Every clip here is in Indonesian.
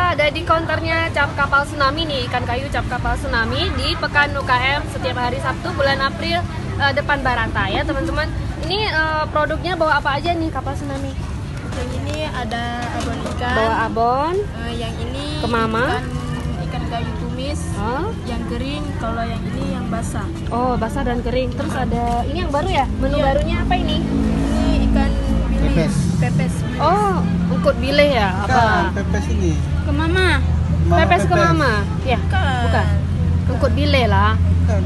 kita ada di counternya Cap Kapal Tsunami nih, ikan kayu Cap Kapal Tsunami di Pekan UKM setiap hari Sabtu bulan April depan Barata ya teman-teman. Ini produknya bawa apa aja nih Kapal Tsunami? Yang ini ada abon ikan. Bawa abon. Yang ini kemama. Ikan kayu tumis. Yang kering. Kalau yang ini yang basah. Oh, basah dan kering. Terus ada ini yang baru ya? Menu barunya apa ini? Ini ikan bilis. Pepes. Oh, ungkut bile ya? Apa? Pepes ini. Kemama. Pepes kemama. Ya. Bukan. Ungkut bile lah. Bukan,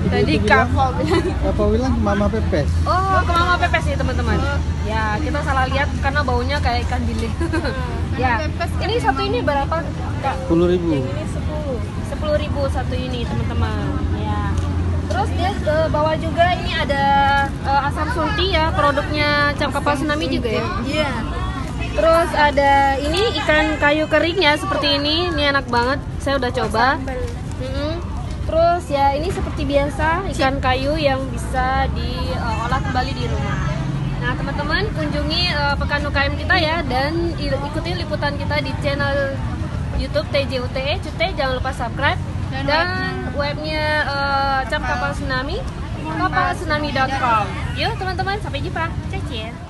tadi kapal bilang mama pepes. Oh, ke mama pepes ya teman-teman. Ya, kita salah lihat karena baunya kayak ikan bile. Ya. Ini satu ini berapa, Kak? 10.000. Yang ini 10. 10.000 satu ini, teman-teman. Ya. Terus dia ke bawah juga ini ada asam sulti ya, produknya Cap Kapal Tsunami juga ya. Iya. Terus ada ini ikan kayu keringnya seperti ini enak banget. Saya udah coba. Terus ya ini seperti biasa ikan kayu yang bisa diolah kembali di rumah. Nah teman-teman kunjungi Pekan UKM kita ya dan ikuti liputan kita di channel YouTube TJUTE. Jangan lupa subscribe dan webnya Cap Kapal Tsunami, kapaltsunami.com. Yuk teman-teman sampai jumpa. Ciao.